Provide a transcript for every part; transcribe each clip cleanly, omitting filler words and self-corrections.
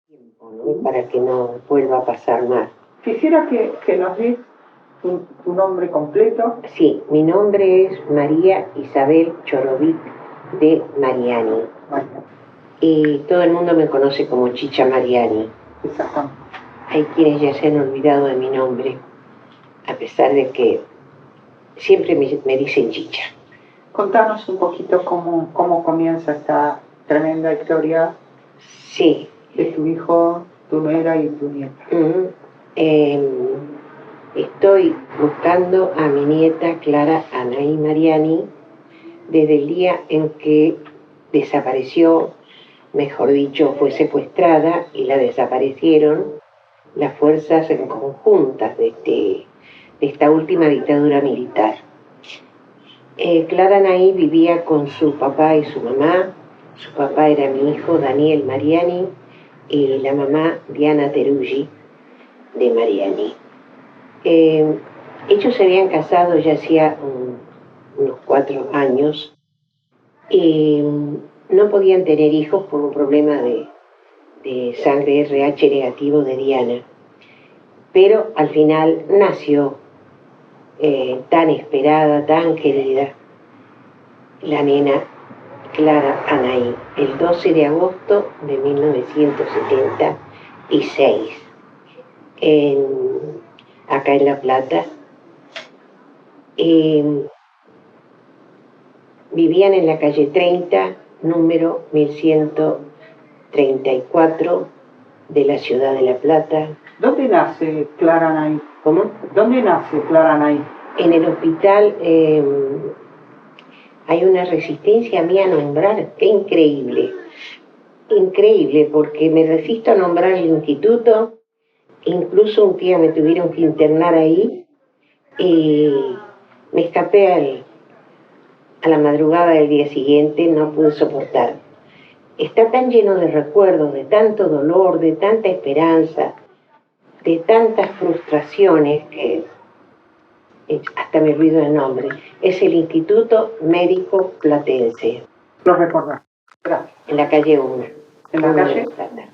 tiempo, ¿no? Para que no vuelva a pasar más. Quisiera que nos des tu nombre completo. Sí, mi nombre es María Isabel Chorovic de Mariani. María. Y todo el mundo me conoce como Chicha Mariani. Exactamente. Hay quienes ya se han olvidado de mi nombre, a pesar de que siempre me dicen Chicha. Contanos un poquito cómo comienza esta tremenda historia. Sí. De tu hijo, tu nuera y tu nieta. Estoy buscando a mi nieta Clara Anaí Mariani desde el día en que desapareció, mejor dicho, fue secuestrada y la desaparecieron las fuerzas conjuntas de esta última dictadura militar. Clara Anaí vivía con su papá y su mamá. Su papá era mi hijo Daniel Mariani y la mamá Diana Teruggi de Mariani. Ellos se habían casado ya hacía unos 4 años y no podían tener hijos por un problema de sangre RH negativo de Diana. Pero al final nació tan esperada, tan querida, la nena Clara Anaí, el 12 de agosto de 1976, acá en La Plata. Vivían en la calle 30, número 1134 de la ciudad de La Plata. ¿Dónde nace Clara Anaí? ¿Cómo? ¿Dónde nace Clara Anaí? En el hospital hay una resistencia a mí a nombrar, qué increíble. Increíble, porque me resisto a nombrar el instituto. Incluso un día me tuvieron que internar ahí y me escapé a la madrugada del día siguiente, no pude soportar. Está tan lleno de recuerdos, de tanto dolor, de tanta esperanza, de tantas frustraciones que hasta me olvido el nombre. Es el Instituto Médico Platense. Lo recordás. Gracias. En la calle 1. ¿En la calle? Plata.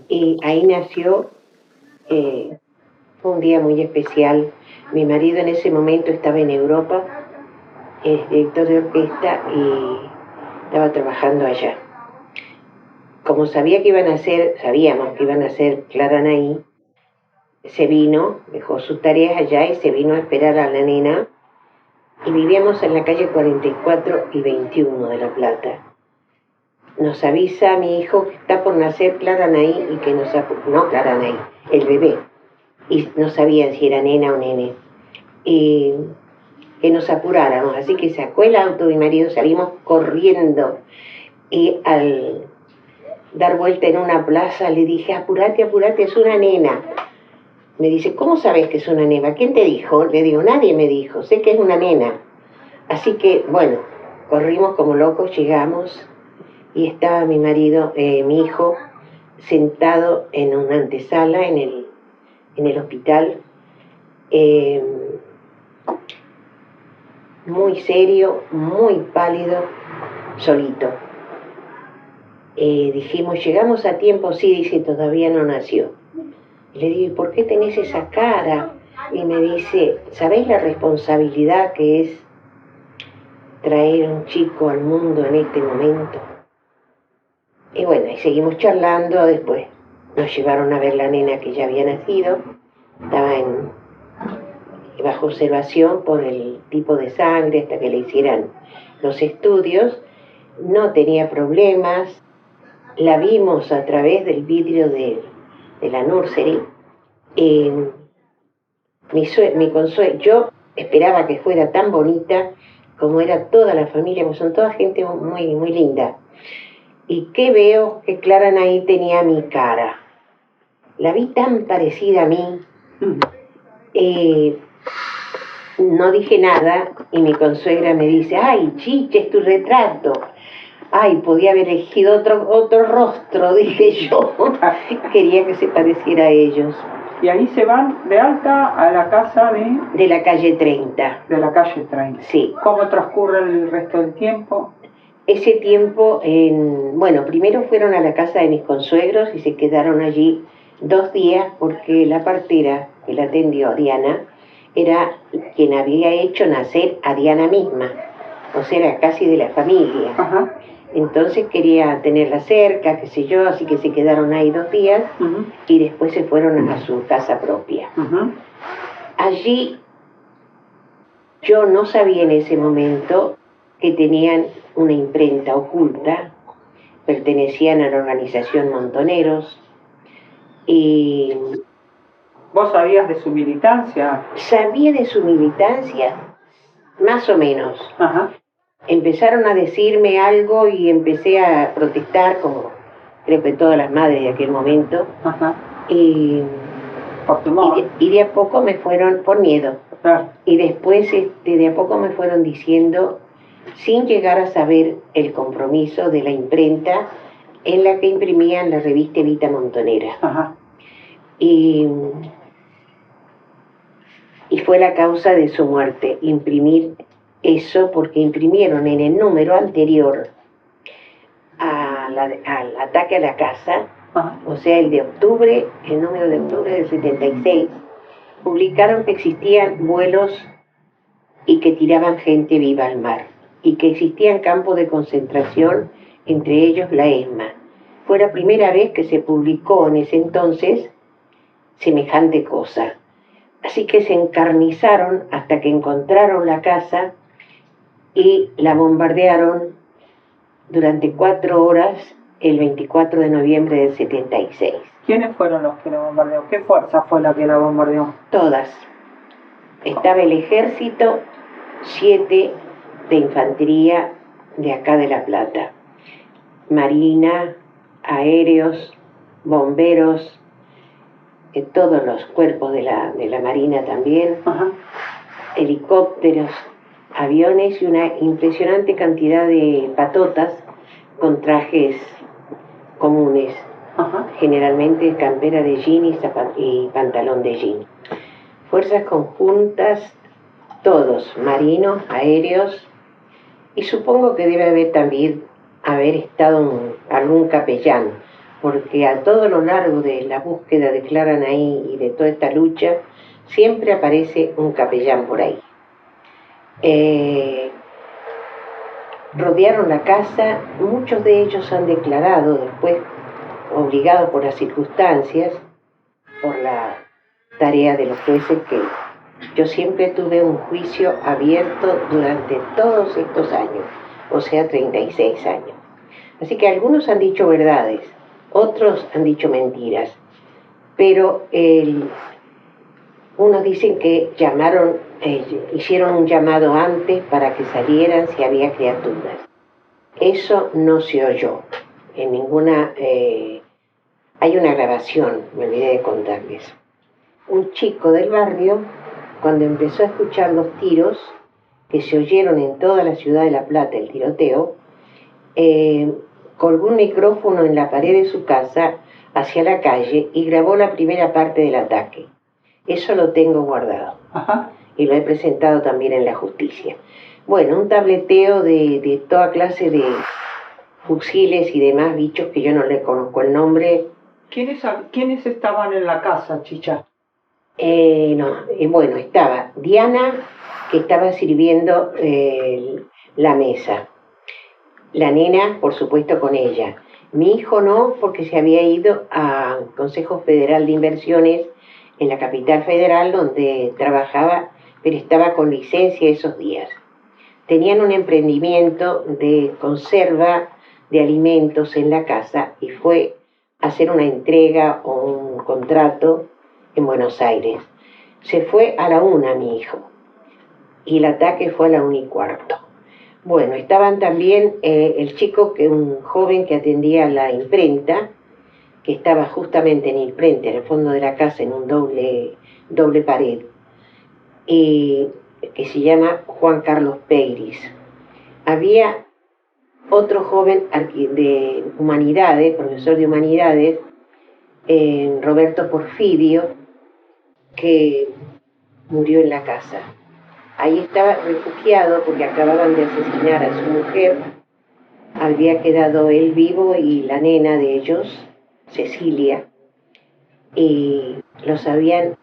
Y ahí nació, fue un día muy especial. Mi marido en ese momento estaba en Europa, es director de orquesta y estaba trabajando allá. Como sabíamos que iban a ser Clara Anaí, se vino, dejó sus tareas allá y se vino a esperar a la nena. Y vivíamos en la calle 44 y 21 de La Plata. Nos avisa mi hijo que está por nacer Clara Anaí y que no Clara Anaí, el bebé. Y no sabían si era nena o nene. Y que nos apuráramos, así que sacó el auto, mi marido, salimos corriendo. Y al dar vuelta en una plaza le dije, apurate, es una nena. Me dice, ¿cómo sabes que es una nena? ¿Quién te dijo? Le digo, nadie me dijo, sé que es una nena. Así que, bueno, corrimos como locos, llegamos y estaba mi marido, mi hijo, sentado en una antesala en el hospital, muy serio, muy pálido, solito. Dijimos, ¿llegamos a tiempo? Sí, dice, todavía no nació. Le digo, ¿y por qué tenés esa cara? Y me dice, ¿sabés la responsabilidad que es traer un chico al mundo en este momento? Y bueno, y seguimos charlando. Después nos llevaron a ver la nena que ya había nacido. Estaba bajo observación por el tipo de sangre hasta que le hicieran los estudios. No tenía problemas. La vimos a través del vidrio de la nursery. Yo esperaba que fuera tan bonita como era toda la familia, porque son toda gente muy, muy linda. ¿Y qué veo? Que Clara Anaí tenía mi cara. La vi tan parecida a mí. No dije nada y mi consuegra me dice, ay, Chiche, es tu retrato. Ay, podía haber elegido otro rostro, dije yo. Quería que se pareciera a ellos. Y ahí se van de alta a la casa de... De la calle 30. De la calle 30. Sí. ¿Cómo transcurre el resto del tiempo? ese tiempo, bueno, primero fueron a la casa de mis consuegros y se quedaron allí 2 días porque la partera que la atendió, Diana, era quien había hecho nacer a Diana misma, o sea, era casi de la familia. Ajá. Entonces quería tenerla cerca, qué sé yo, así que se quedaron ahí 2 días y después se fueron a su casa propia. Allí yo no sabía en ese momento que tenían una imprenta oculta, pertenecían a la organización Montoneros y ¿Vos sabías de su militancia? sabía de su militancia, más o menos. Ajá. Empezaron a decirme algo y empecé a protestar, como creo que todas las madres de aquel momento. Ajá. Y, Por temor. y de a poco me fueron, por miedo, Claro. y después de a poco me fueron diciendo, sin llegar a saber el compromiso de la imprenta en la que imprimían la revista Evita Montonera. Ajá. Y fue la causa de su muerte, imprimir eso, porque imprimieron en el número anterior al ataque a la casa, Ajá. o sea, el número de octubre del 76, publicaron que existían vuelos y que tiraban gente viva al mar, y que existían campos de concentración, entre ellos la ESMA. Fue la primera vez que se publicó en ese entonces semejante cosa. Así que se encarnizaron hasta que encontraron la casa y la bombardearon durante 4 horas el 24 de noviembre del 76. ¿Quiénes fueron los que la bombardearon? ¿Qué fuerza fue la que la bombardeó? Todas. Estaba el ejército, 7 de infantería de acá de La Plata, marina, aéreos, bomberos, todos los cuerpos de la marina también. Ajá. Helicópteros, aviones y una impresionante cantidad de patotas con trajes comunes. Ajá. Generalmente campera de jean y pantalón de jean. Fuerzas conjuntas, todos, marinos, aéreos, y supongo que debe haber también estado algún capellán, porque a todo lo largo de la búsqueda de Clara Nay y de toda esta lucha, siempre aparece un capellán por ahí. Rodearon la casa, muchos de ellos han declarado después, obligados por las circunstancias, por la tarea de los jueces, que yo siempre tuve un juicio abierto durante todos estos años, o sea, 36 años. Así que algunos han dicho verdades, otros han dicho mentiras, pero unos dicen que hicieron un llamado antes para que salieran si había criaturas. Eso no se oyó en ninguna... hay una grabación, me olvidé de contarles. Un chico del barrio, cuando empezó a escuchar los tiros, que se oyeron en toda la ciudad de La Plata, el tiroteo, colgó un micrófono en la pared de su casa hacia la calle y grabó la primera parte del ataque. Eso lo tengo guardado. Ajá. Y lo he presentado también en la justicia. Bueno, un tableteo de toda clase de fusiles y demás bichos que yo no le conozco el nombre. ¿Quiénes estaban en la casa, Chicha? Bueno, estaba Diana, que estaba sirviendo la mesa. La nena, por supuesto, con ella. Mi hijo no, porque se había ido al Consejo Federal de Inversiones en la capital federal, donde trabajaba, pero estaba con licencia esos días. Tenían un emprendimiento de conserva de alimentos en la casa y fue a hacer una entrega o un contrato en Buenos Aires. Se fue a la 1 mi hijo y el ataque fue a la 1:15. Bueno, estaban también el chico, un joven que atendía la imprenta, que estaba justamente en imprenta, en el fondo de la casa, en un doble pared, y que se llama Juan Carlos Peiris. Había otro joven de humanidades, profesor de humanidades, Roberto Porfirio, que murió en la casa. Ahí estaba refugiado porque acababan de asesinar a su mujer había quedado él vivo y la nena de ellos, Cecilia, y los habían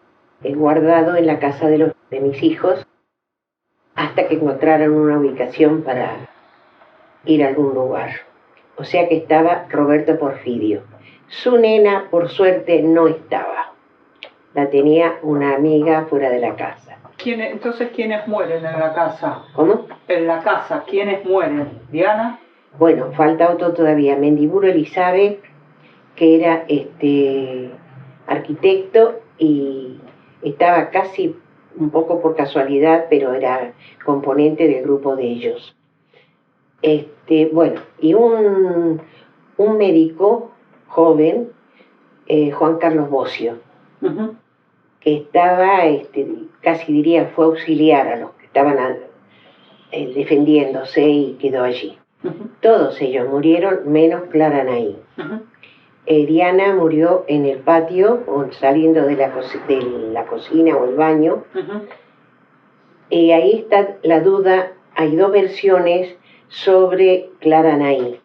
guardado en la casa de mis hijos hasta que encontraron una ubicación para ir a algún lugar. O sea que estaba Roberto Porfirio. Su nena, por suerte, no estaba. La tenía una amiga fuera de la casa. Entonces, ¿quiénes mueren en la casa? ¿Cómo? En la casa, ¿quiénes mueren? ¿Diana? Bueno, falta otro todavía. Mendiburo Elizabeth, que era arquitecto y estaba casi un poco por casualidad, pero era componente del grupo de ellos. Bueno, y un médico joven, Juan Carlos Bocio, que estaba, casi diría, fue auxiliar a los que estaban defendiéndose y quedó allí. Todos ellos murieron, menos Clara Nay. Diana murió en el patio, o saliendo de la cocina o el baño. Y ahí está la duda, hay dos versiones sobre Clara Nay.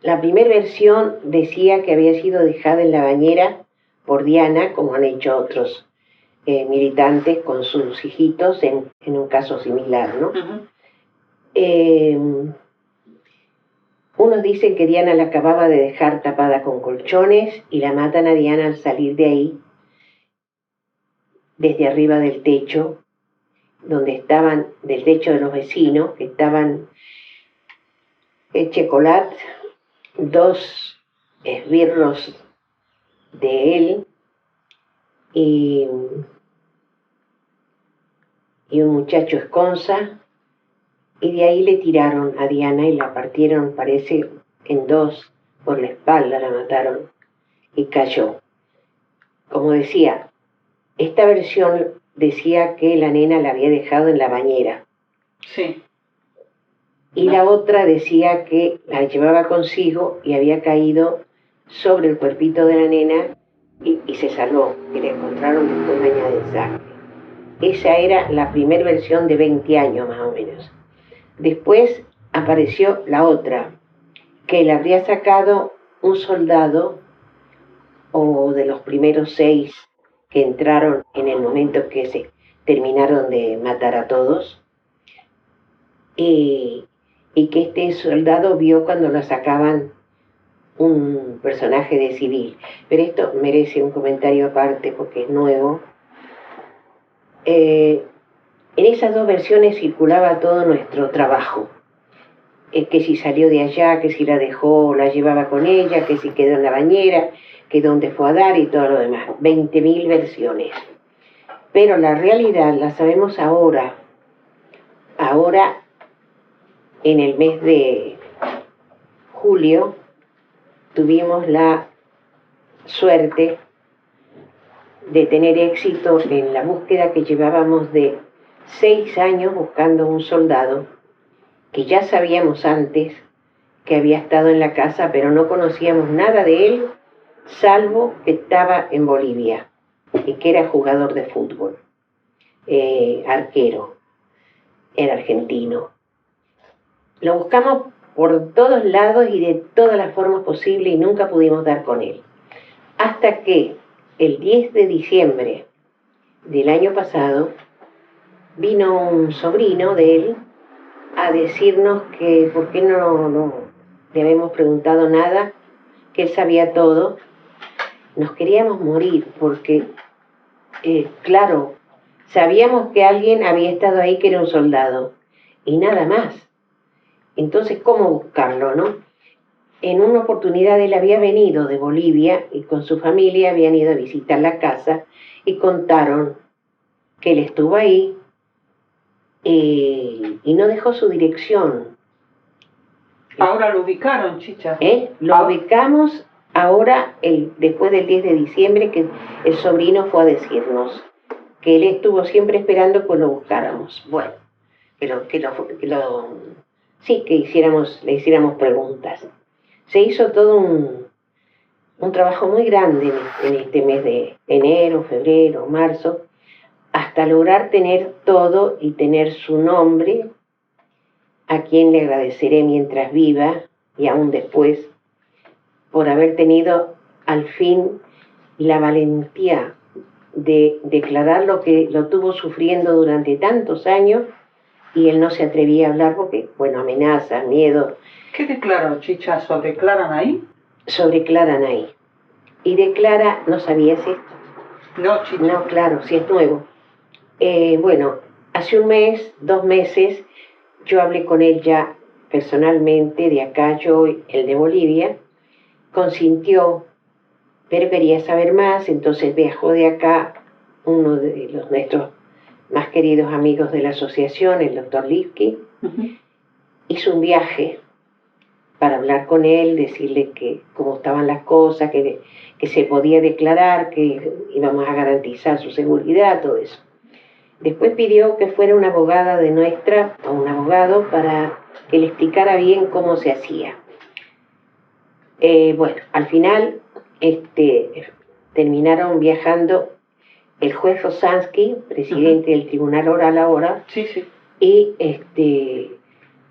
La primera versión decía que había sido dejada en la bañera por Diana, como han hecho otros militantes con sus hijitos en un caso similar, ¿no? Unos dicen que Diana la acababa de dejar tapada con colchones y la matan a Diana al salir de ahí, desde arriba del techo, del techo de los vecinos, que estaban Chocolat, dos esbirros de él y un muchacho Esconza, y de ahí le tiraron a Diana y la partieron, parece, en dos, por la espalda la mataron y cayó. Como decía, esta versión decía que la nena la había dejado en la bañera. Sí. Y la otra decía que la llevaba consigo y había caído sobre el cuerpito de la nena y se salvó, que la encontraron después bañada en sangre. Esa era la primera versión de 20 años más o menos. Después apareció la otra, que la habría sacado un soldado o de los primeros 6 que entraron en el momento que se terminaron de matar a todos, y que este soldado vio cuando la sacaban un personaje de civil. Pero esto merece un comentario aparte porque es nuevo. En esas dos versiones circulaba todo nuestro trabajo. Que si salió de allá, que si la dejó, la llevaba con ella, que si quedó en la bañera, que dónde fue a dar y todo lo demás. 20.000 versiones. Pero la realidad la sabemos ahora. Ahora, en el mes de julio, tuvimos la suerte de tener éxito en la búsqueda que llevábamos de 6 años buscando un soldado que ya sabíamos antes que había estado en la casa, pero no conocíamos nada de él, salvo que estaba en Bolivia y que era jugador de fútbol, arquero, era argentino. Lo buscamos por todos lados y de todas las formas posibles y nunca pudimos dar con él. Hasta que el 10 de diciembre del año pasado vino un sobrino de él a decirnos que por qué no le habíamos preguntado nada, que él sabía todo. Nos queríamos morir porque, claro, sabíamos que alguien había estado ahí que era un soldado y nada más. Entonces, ¿cómo buscarlo, no? En una oportunidad él había venido de Bolivia y con su familia habían ido a visitar la casa y contaron que él estuvo ahí y no dejó su dirección. Ahora lo ubicaron, Chicha. Lo ubicamos ahora, después del 10 de diciembre, que el sobrino fue a decirnos que él estuvo siempre esperando que lo buscáramos. Bueno, que le hiciéramos preguntas. Se hizo todo un trabajo muy grande en este mes de enero, febrero, marzo, hasta lograr tener todo y tener su nombre, a quien le agradeceré mientras viva y aún después, por haber tenido al fin la valentía de declarar lo que lo tuvo sufriendo durante tantos años y él no se atrevía a hablar porque, bueno, amenazas, miedo. ¿Qué declaró Chicha sobre Clara ahí? Sobre Clara Nay. Y de Clara, ¿no sabías esto? No, Chicha. No, claro, si es nuevo. Bueno, hace un mes, 2 meses, yo hablé con él ya personalmente, de acá, yo, el de Bolivia, consintió, pero quería saber más, entonces viajó de acá uno de nuestros más queridos amigos de la asociación, el doctor Lipke, hizo un viaje para hablar con él, decirle que cómo estaban las cosas, que se podía declarar, que íbamos a garantizar su seguridad, todo eso. Después pidió que fuera una abogada de nuestra, o un abogado, para que le explicara bien cómo se hacía. Bueno, al final terminaron viajando el juez Rosansky, presidente del Tribunal Oral ahora, sí, sí. Y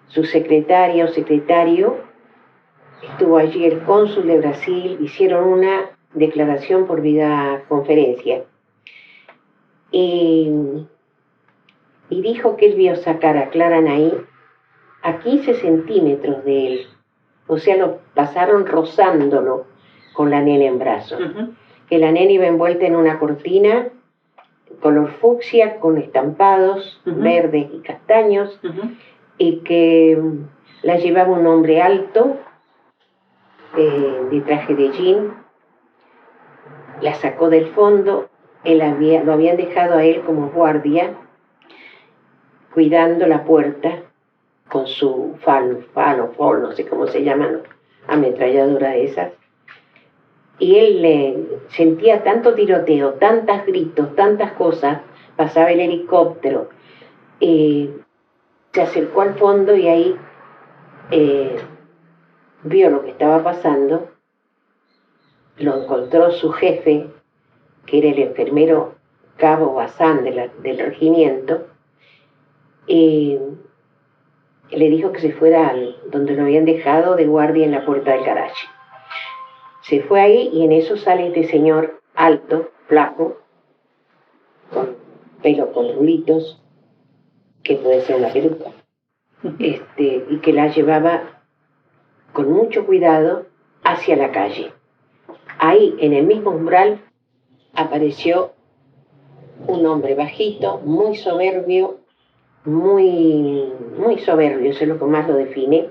su secretaria o secretario, estuvo allí el cónsul de Brasil, hicieron una declaración por videoconferencia. Y dijo que él vio sacar a Clara Nay a 15 centímetros de él. O sea, lo pasaron rozándolo con la nena en brazos. Que la nena iba envuelta en una cortina color fucsia con estampados verdes y castaños, y que la llevaba un hombre alto de traje de jean. La sacó del fondo, lo habían dejado a él como guardia, cuidando la puerta con su falo, no sé cómo se llaman, ametralladora de esas. Y él sentía tanto tiroteo, tantos gritos, tantas cosas, pasaba el helicóptero, se acercó al fondo y ahí vio lo que estaba pasando, lo encontró su jefe, que era el enfermero Cabo Bazán del regimiento, y le dijo que se fuera donde lo habían dejado de guardia en la puerta del garaje. Se fue ahí y en eso sale este señor alto, flaco, con pelo con rulitos, que puede ser una peluca, y que la llevaba con mucho cuidado hacia la calle. Ahí, en el mismo umbral, apareció un hombre bajito, muy soberbio, muy soberbio, eso es lo que más lo define.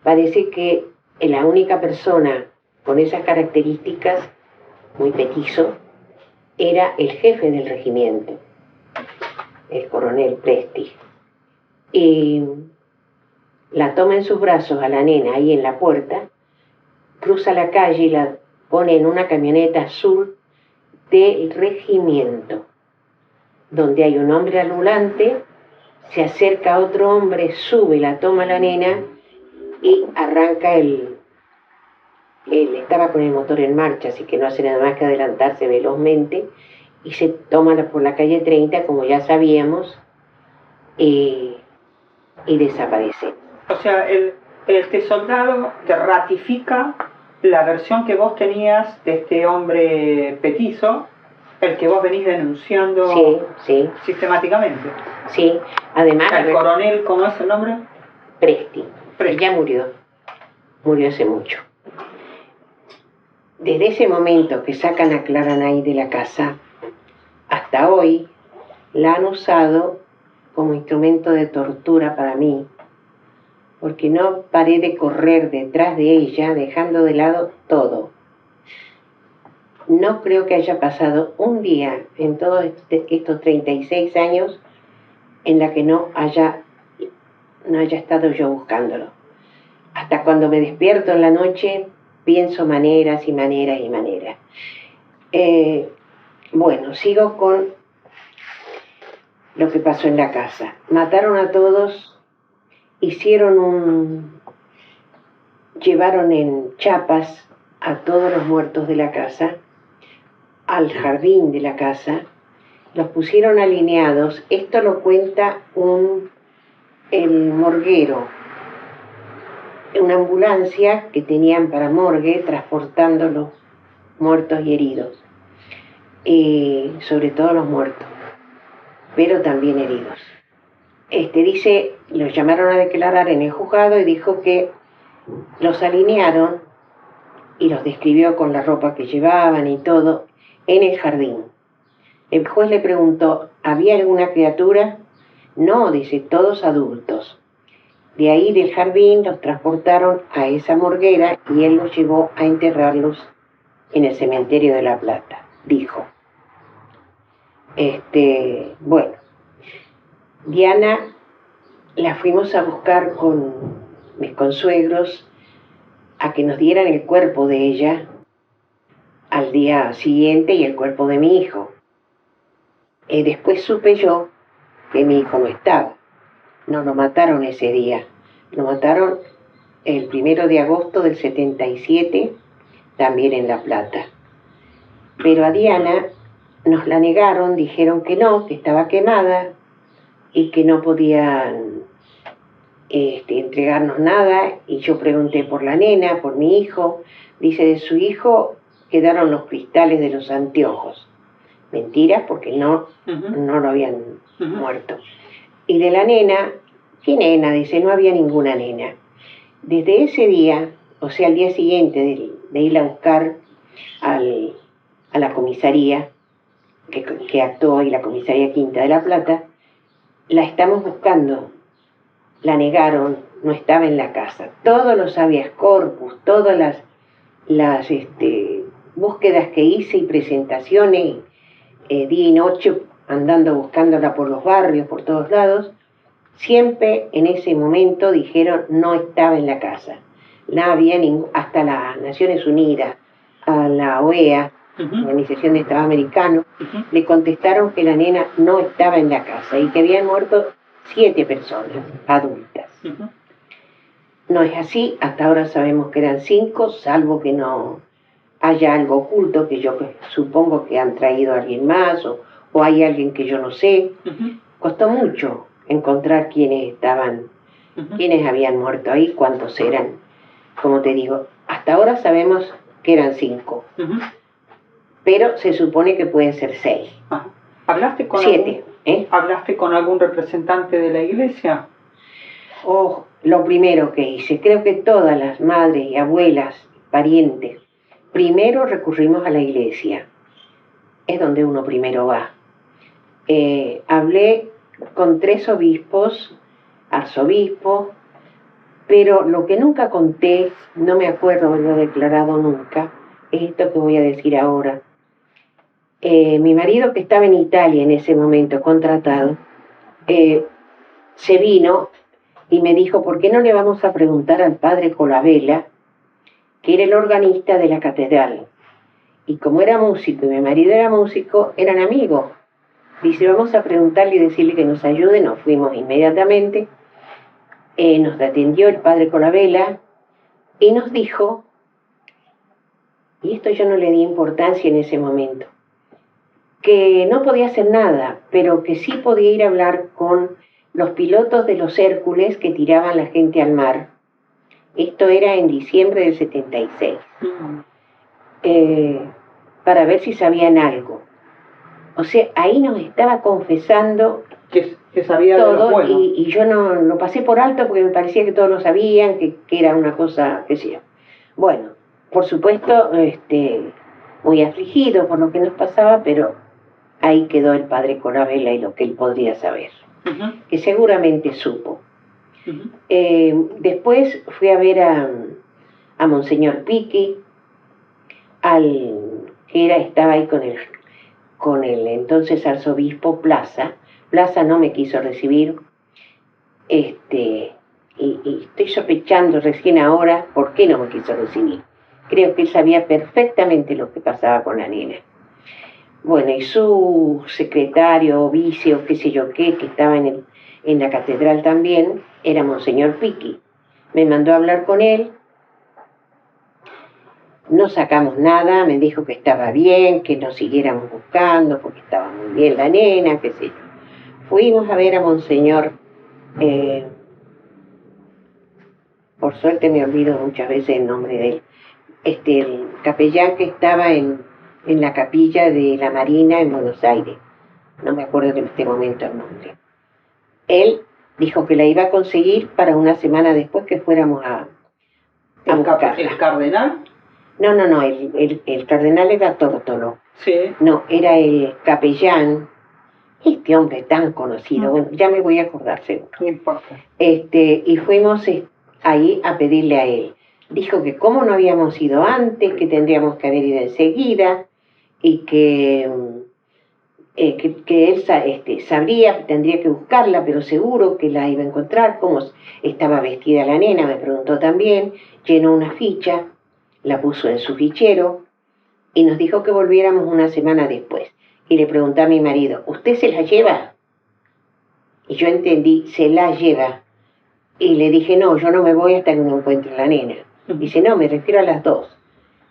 Parece que la única persona con esas características, muy petizo, era el jefe del regimiento, el coronel Presti. Y la toma en sus brazos a la nena ahí en la puerta, cruza la calle y la pone en una camioneta azul del regimiento, donde hay un hombre al volante. Se acerca a otro hombre, sube, la toma la nena y arranca él estaba con el motor en marcha, así que no hace nada más que adelantarse velozmente y se toma por la calle 30, como ya sabíamos, y desaparece. O sea, este soldado te ratifica la versión que vos tenías de este hombre petizo, el que vos venís denunciando sistemáticamente. Sí, además... ¿El coronel, cómo es el nombre? Presti. Ya murió hace mucho. Desde ese momento que sacan a Clara Nay de la casa, hasta hoy, la han usado como instrumento de tortura para mí, porque no paré de correr detrás de ella, dejando de lado todo. No creo que haya pasado un día en todos estos 36 años en la que no haya estado yo buscándolo. Hasta cuando me despierto en la noche, pienso maneras y maneras y maneras. Bueno, sigo con lo que pasó en la casa. Mataron a todos, llevaron en chapas a todos los muertos de la casa al jardín de la casa, los pusieron alineados. Esto lo cuenta el morguero una ambulancia que tenían para morgue transportando los muertos y heridos, sobre todo los muertos, pero también heridos. Dice, los llamaron a declarar en el juzgado y dijo que los alinearon y los describió con la ropa que llevaban y todo en el jardín. El juez le preguntó, ¿había alguna criatura? No, dice, todos adultos. De ahí del jardín los transportaron a esa morguera y él los llevó a enterrarlos en el cementerio de La Plata, dijo. Bueno, Diana la fuimos a buscar con mis consuegros a que nos dieran el cuerpo de ella al día siguiente y el cuerpo de mi hijo. Después supe yo que mi hijo no estaba. No lo mataron ese día. Lo mataron el 1 de agosto del 77, también en La Plata. Pero a Diana nos la negaron, dijeron que no, que estaba quemada y que no podían entregarnos nada. Y yo pregunté por la nena, por mi hijo. Dice, de su hijo quedaron los cristales de los anteojos. Mentira, porque no lo habían muerto. Y de la nena, ¿qué nena? Dice, no había ninguna nena. Desde ese día, o sea, al día siguiente de ir a buscar a la comisaría, que actuó ahí, la comisaría Quinta de La Plata, la estamos buscando. La negaron, no estaba en la casa. Todos los habeas corpus, todas las búsquedas que hice y presentaciones, día y noche, andando buscándola por los barrios, por todos lados, siempre en ese momento dijeron no estaba en la casa. No había hasta las Naciones Unidas, a la OEA, la Organización de Estados Americanos, le contestaron que la nena no estaba en la casa y que habían muerto 7 personas adultas. No es así, hasta ahora sabemos que eran 5, salvo que no haya algo oculto, que yo supongo que han traído a alguien más, o hay alguien que yo no sé. Costó mucho encontrar quiénes estaban, quiénes habían muerto ahí, cuántos eran. Como te digo, hasta ahora sabemos que eran 5, pero se supone que pueden ser 6. ¿Hablaste con 7, ¿Hablaste con algún representante de la iglesia? Lo primero que hice, creo que todas las madres y abuelas, parientes, primero recurrimos a la iglesia. Es donde uno primero va. Hablé con 3 obispos, arzobispos, pero lo que nunca conté, no me acuerdo haberlo declarado nunca, es esto que voy a decir ahora. Mi marido, que estaba en Italia en ese momento, contratado, se vino y me dijo, ¿por qué no le vamos a preguntar al padre Colabella, que era el organista de la catedral? Y como era músico y mi marido era músico, eran amigos. Dice, vamos a preguntarle y decirle que nos ayude. Nos fuimos inmediatamente. Nos atendió el padre Colabella y nos dijo, y esto yo no le di importancia en ese momento, que no podía hacer nada, pero que sí podía ir a hablar con los pilotos de los Hércules que tiraban la gente al mar. Esto era en diciembre del 76. Para ver si sabían algo. O sea, ahí nos estaba confesando que sabía todo, bueno. y yo no lo pasé por alto porque me parecía que todos lo sabían, que era una cosa que sí. Bueno, por supuesto, muy afligido por lo que nos pasaba, pero ahí quedó el padre Colabella y lo que él podría saber, que seguramente supo. Después fui a ver a Monseñor Piqui, que estaba ahí con el entonces arzobispo Plaza. Plaza no me quiso recibir, y estoy sospechando recién ahora por qué no me quiso recibir. Creo que él sabía perfectamente lo que pasaba con la nena. Bueno, y su secretario, vice o qué sé yo qué, que estaba en la catedral también, era Monseñor Piqui. Me mandó a hablar con él. No sacamos nada, me dijo que estaba bien, que nos siguiéramos buscando porque estaba muy bien la nena, qué sé yo. Fuimos a ver a Monseñor por suerte me olvido muchas veces el nombre de él, el capellán que estaba en la capilla de la Marina en Buenos Aires, no me acuerdo en este momento el nombre. Él dijo que la iba a conseguir para una semana después que fuéramos a buscarla. ¿El cardenal? No, el cardenal era Tórtolo. Sí. No, era el capellán, este hombre tan conocido, bueno, ya me voy a acordar seguro. No importa. Y fuimos ahí a pedirle a él. Dijo que como no habíamos ido antes, que tendríamos que haber ido enseguida, y que él sabría, tendría que buscarla, pero seguro que la iba a encontrar. Cómo estaba vestida la nena, me preguntó también, llenó una ficha, la puso en su fichero y nos dijo que volviéramos una semana después. Y le pregunté a mi marido, ¿usted se la lleva? Y yo entendí, se la lleva. Y le dije, no, yo no me voy hasta que no encuentre la nena. Dice, no, me refiero a las dos.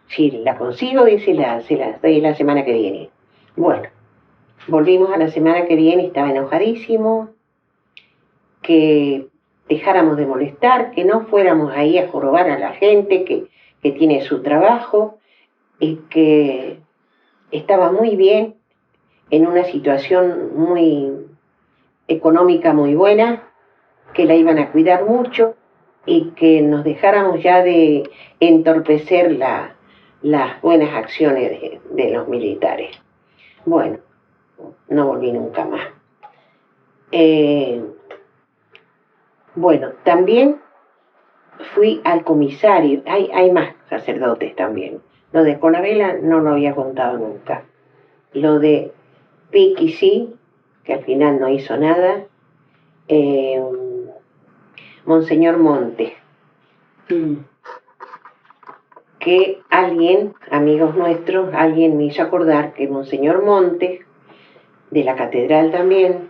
Si la consigo, dice, se la doy la semana que viene. Bueno, volvimos a la semana que viene, estaba enojadísimo, que dejáramos de molestar, que no fuéramos ahí a jorobar a la gente que tiene su trabajo, y que estaba muy bien, en una situación muy económica muy buena, que la iban a cuidar mucho y que nos dejáramos ya de entorpecer las buenas acciones de los militares. Bueno, no volví nunca más. Bueno, también fui al comisario, hay más sacerdotes también. Lo de Conabela no lo había contado nunca. Lo de Piqui sí, que al final no hizo nada. Monseñor Montes, que alguien, amigos nuestros, alguien me hizo acordar que Monseñor Montes, de la catedral también,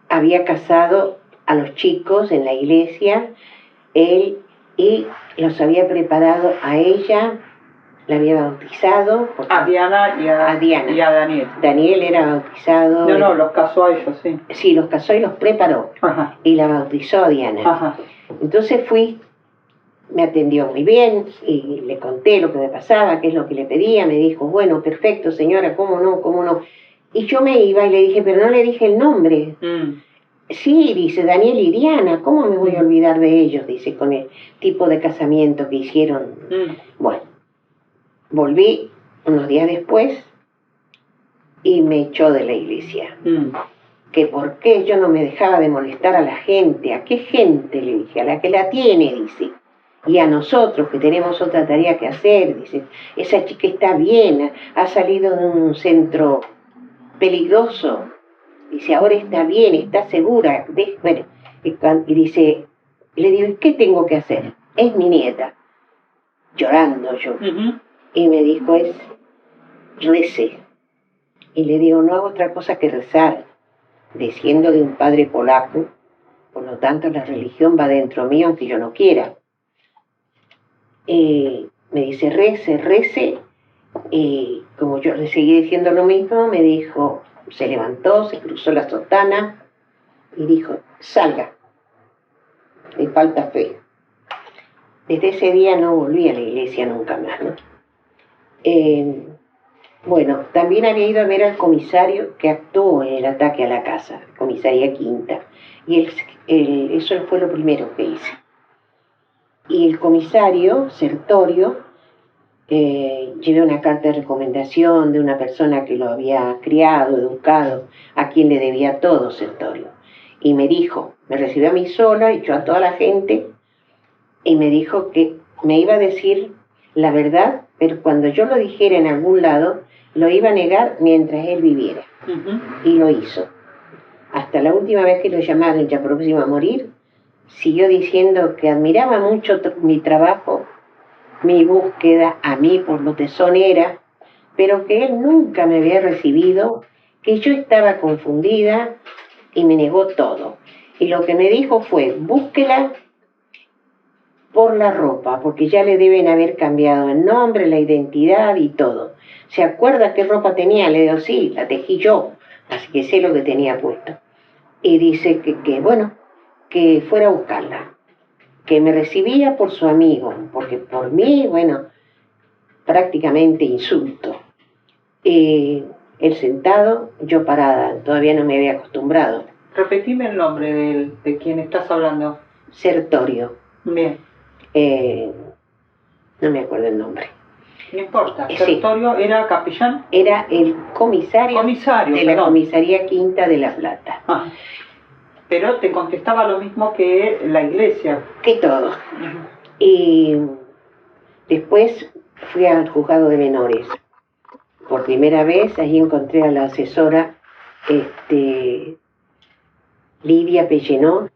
había casado a los chicos en la iglesia, él, y los había preparado a ella, la había bautizado. A Diana y a Daniel. Daniel era bautizado. No, los casó a ellos, sí. Sí, los casó y los preparó. Ajá. Y la bautizó a Diana. Ajá. Entonces fui, me atendió muy bien y le conté lo que me pasaba, qué es lo que le pedía. Me dijo, bueno, perfecto, señora, cómo no. Y yo me iba y le dije, pero no le dije el nombre. Sí, dice, Daniel y Diana, ¿cómo me voy a olvidar de ellos? Dice, con el tipo de casamiento que hicieron. Bueno, volví unos días después y me echó de la iglesia. Que por qué yo no me dejaba de molestar a la gente. ¿A qué gente? Le dije, a la que la tiene, dice. Y a nosotros que tenemos otra tarea que hacer, dice. Esa chica está bien, ha salido de un centro peligroso. Dice, ahora está bien, está segura. Bueno, y dice, le digo, ¿y qué tengo que hacer? Es mi nieta. Llorando yo. Y me dijo, rece. Y le digo, no hago otra cosa que rezar. Desciendo de un padre polaco, por lo tanto la religión va dentro mío aunque yo no quiera. Me dice, rece, y como yo le seguí diciendo lo mismo, me dijo, se levantó, se cruzó la sotana y dijo, salga, le falta fe. Desde ese día no volví a la iglesia nunca más, ¿no? Bueno, también había ido a ver al comisario que actuó en el ataque a la casa, comisaría Quinta, y eso fue lo primero que hice. Y el comisario, Sertorio, llevé una carta de recomendación de una persona que lo había criado, educado, a quien le debía todo, Sertorio. Y me dijo, me recibió a mí sola y yo a toda la gente, y me dijo que me iba a decir la verdad, pero cuando yo lo dijera en algún lado, lo iba a negar mientras él viviera. Y lo hizo. Hasta la última vez que lo llamaron, ya próximo a morir, siguió diciendo que admiraba mucho mi trabajo, mi búsqueda, a mí por lo tesonera, pero que él nunca me había recibido, que yo estaba confundida y me negó todo. Y lo que me dijo fue, búsquela por la ropa, porque ya le deben haber cambiado el nombre, la identidad y todo. ¿Se acuerda qué ropa tenía? Le digo, sí, la tejí yo, así que sé lo que tenía puesto. Y dice que bueno, que fuera a buscarla. que me recibía por su amigo, porque por mí, bueno, prácticamente insulto. Él sentado, yo parada, todavía no me había acostumbrado. Repetime el nombre de quien estás hablando. Sertorio. Bien. No me acuerdo el nombre. No importa. Sertorio era capellán. Era el comisario de la comisaría Quinta de La Plata. Ah. Pero te contestaba lo mismo que la iglesia. Que todo. Y después fui al juzgado de menores. Por primera vez allí encontré a la asesora Lidia Pellenó,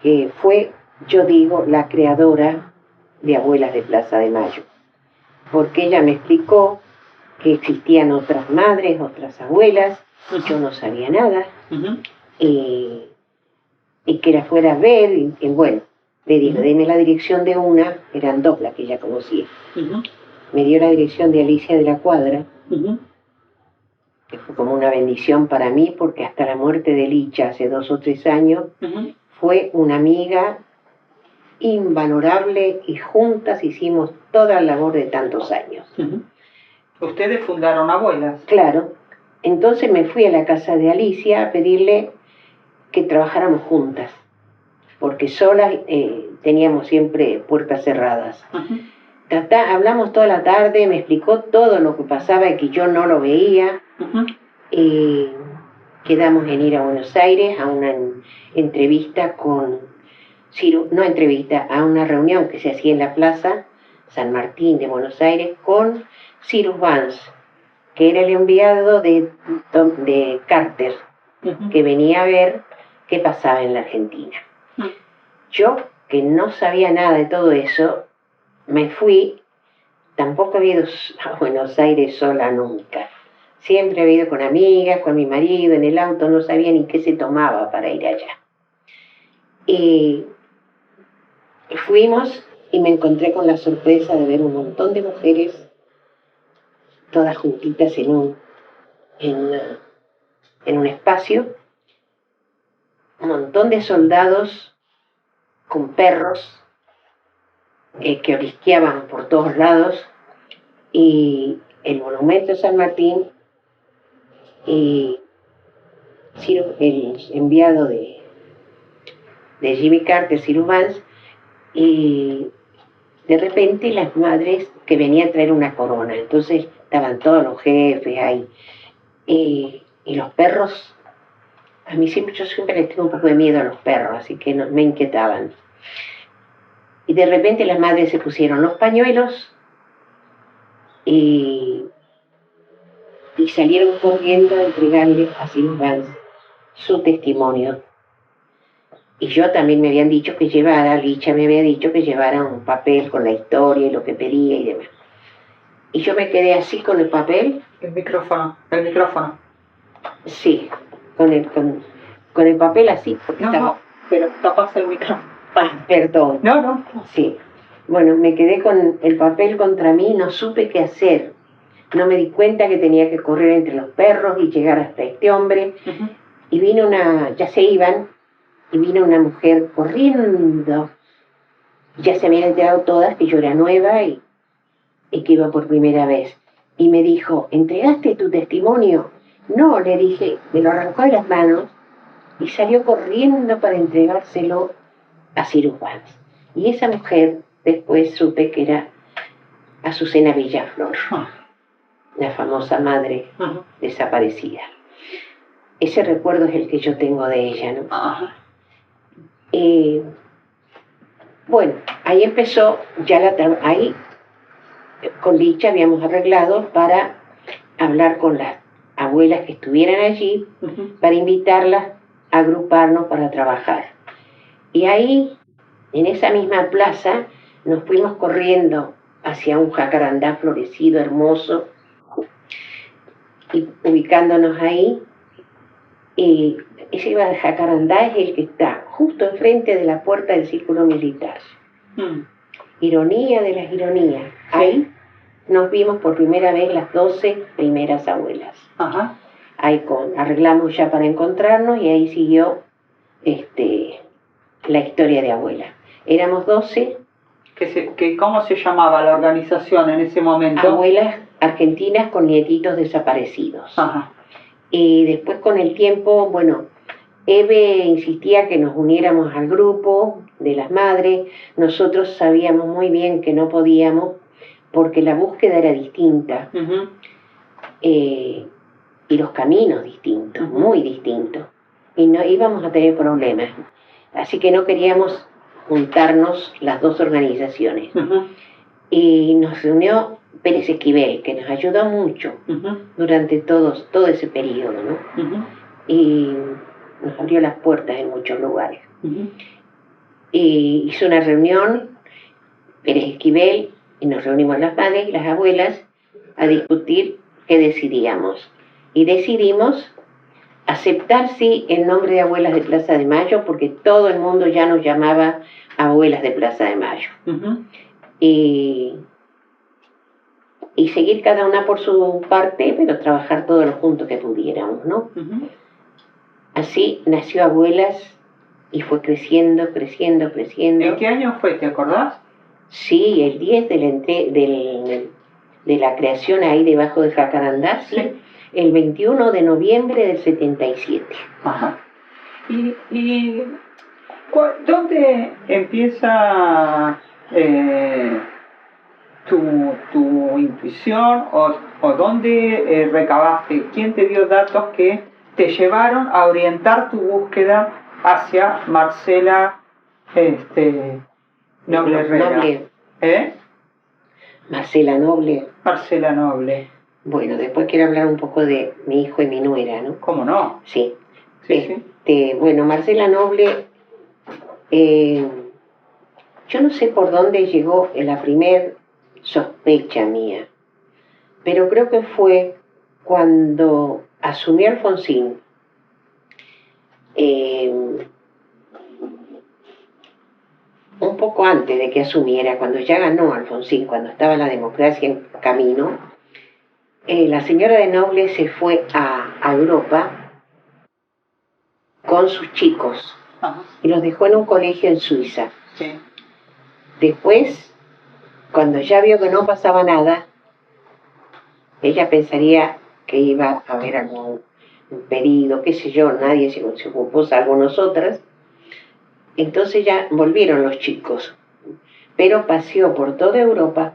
que fue, yo digo, la creadora de Abuelas de Plaza de Mayo. Porque ella me explicó que existían otras madres, otras abuelas, yo no sabía nada, y que la fuera a ver, y bueno, le digo, deme la dirección de una, eran dos las que ella conocía. Me dio la dirección de Alicia de la Cuadra, que fue como una bendición para mí, porque hasta la muerte de Licha hace 2 o 3 años, fue una amiga invalorable y juntas hicimos toda la labor de tantos años. ¿Ustedes fundaron Abuelas? Claro. Entonces me fui a la casa de Alicia a pedirle que trabajáramos juntas, porque solas teníamos siempre puertas cerradas. Hablamos toda la tarde, me explicó todo lo que pasaba y que yo no lo veía. Quedamos en ir a Buenos Aires a una entrevista con a una reunión que se hacía en la Plaza San Martín de Buenos Aires con Cyrus Vance, que era el enviado de Carter, que venía a ver qué pasaba en la Argentina. Yo, que no sabía nada de todo eso, me fui. Tampoco había ido a Buenos Aires sola nunca. Siempre había ido con amigas, con mi marido, en el auto, no sabía ni qué se tomaba para ir allá. Y fuimos y me encontré con la sorpresa de ver un montón de mujeres, todas juntitas en un espacio, un montón de soldados con perros que olisqueaban por todos lados, y el monumento de San Martín, y el enviado de Jimmy Carter, Cyrus Vance, y de repente las madres que venían a traer una corona. Entonces estaban todos los jefes ahí, y los perros, yo siempre les tengo un poco de miedo a los perros, así que me inquietaban. Y de repente las madres se pusieron los pañuelos y salieron corriendo a entregarle a Cyrus Vance su testimonio. Y yo también me habían dicho que llevara, Licha me había dicho que llevara un papel con la historia y lo que pedía y demás. Y yo me quedé así con el papel. El micrófono. Sí, con el papel así. No, pero tapas el micrófono. Perdón. No. Sí. Bueno, me quedé con el papel contra mí, no supe qué hacer. No me di cuenta que tenía que correr entre los perros y llegar hasta este hombre. Y vino ya se iban, y vino una mujer corriendo. Ya se habían enterado todas que yo era nueva y que iba por primera vez. Y me dijo, ¿entregaste tu testimonio? No, le dije, me lo arrancó de las manos y salió corriendo para entregárselo a Cyrus Vance. Y esa mujer después supe que era Azucena Villaflor, la famosa madre desaparecida. Ese recuerdo es el que yo tengo de ella, ¿no? Bueno, ahí empezó, ahí con Licha habíamos arreglado para hablar con las abuelas que estuvieran allí, para invitarlas a agruparnos para trabajar. Y ahí, en esa misma plaza, nos fuimos corriendo hacia un jacarandá florecido, hermoso, y ubicándonos ahí. Y ese jacarandá es el que está justo enfrente de la puerta del Círculo Militar. Ironía de las ironías. Ahí nos vimos por primera vez las 12 primeras abuelas. Ahí arreglamos ya para encontrarnos y ahí siguió la historia de Abuela. Éramos 12. ¿Cómo se llamaba la organización en ese momento? Abuelas Argentinas con Nietitos Desaparecidos. Ajá. Y después con el tiempo, bueno, Eve insistía que nos uniéramos al grupo de las madres. Nosotros sabíamos muy bien que no podíamos porque la búsqueda era distinta. Y los caminos distintos, muy distintos. Y no íbamos a tener problemas. Así que no queríamos juntarnos las dos organizaciones. Y nos reunió Pérez Esquivel, que nos ayudó mucho durante todo ese periodo, ¿no? Y nos abrió las puertas en muchos lugares. Y hizo una reunión, Pérez Esquivel, y nos reunimos las madres y las abuelas a discutir qué decidíamos. Y decidimos aceptar, sí, el nombre de Abuelas de Plaza de Mayo, porque todo el mundo ya nos llamaba Abuelas de Plaza de Mayo. Y seguir cada una por su parte, pero trabajar todos los juntos que pudiéramos, ¿no? Así nació Abuelas y fue creciendo. ¿En qué año fue, te acordás? Sí, el 10 de la creación ahí debajo de Jacarandá, sí. El 21 de noviembre del 77. Ajá. ¿Y dónde empieza tu intuición o dónde recabaste? ¿Quién te dio datos que te llevaron a orientar tu búsqueda hacia Marcela Noble Herrera? Marcela Noble. Marcela Noble. Bueno, después quiero hablar un poco de mi hijo y mi nuera, ¿no? ¿Cómo no? Sí. Bueno, Marcela Noble, yo no sé por dónde llegó la primer sospecha mía, pero creo que fue cuando asumió Alfonsín. Un poco antes de que asumiera, cuando ya ganó Alfonsín, cuando estaba la democracia en camino, la señora de Noble se fue a Europa con sus chicos. Ajá. Y los dejó en un colegio en Suiza. Sí. Después, cuando ya vio que no pasaba nada, ella pensaría que iba a haber algún pedido, qué sé yo, nadie se ocupó salvo nosotras. Entonces ya volvieron los chicos, pero paseó por toda Europa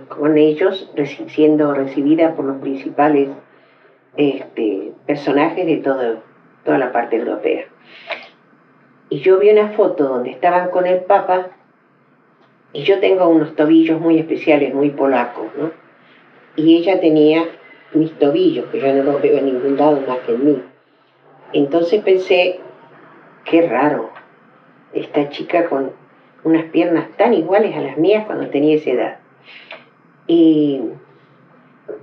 con ellos, siendo recibida por los principales personajes de toda la parte europea. Y yo vi una foto donde estaban con el Papa, y yo tengo unos tobillos muy especiales, muy polacos, ¿no? Y ella tenía mis tobillos, que yo no los veo en ningún lado más que en mí. Entonces pensé, qué raro, esta chica con unas piernas tan iguales a las mías cuando tenía esa edad. Y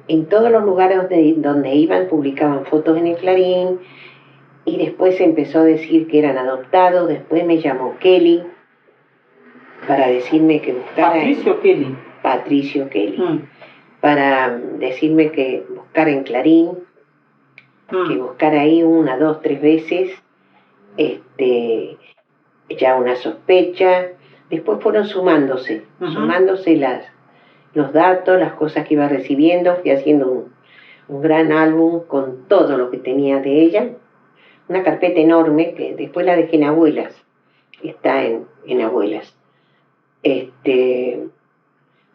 en todos los lugares donde iban publicaban fotos en el Clarín, y después empezó a decir que eran adoptados. Después me llamó Kelly para decirme que buscara... Patricio Kelly. Para decirme que buscara en Clarín, que buscara ahí 1, 2, 3 veces, ya una sospecha. Después fueron sumándose los datos, las cosas que iba recibiendo. Fui haciendo un gran álbum con todo lo que tenía de ella, una carpeta enorme que después la dejé en Abuelas, está en Abuelas.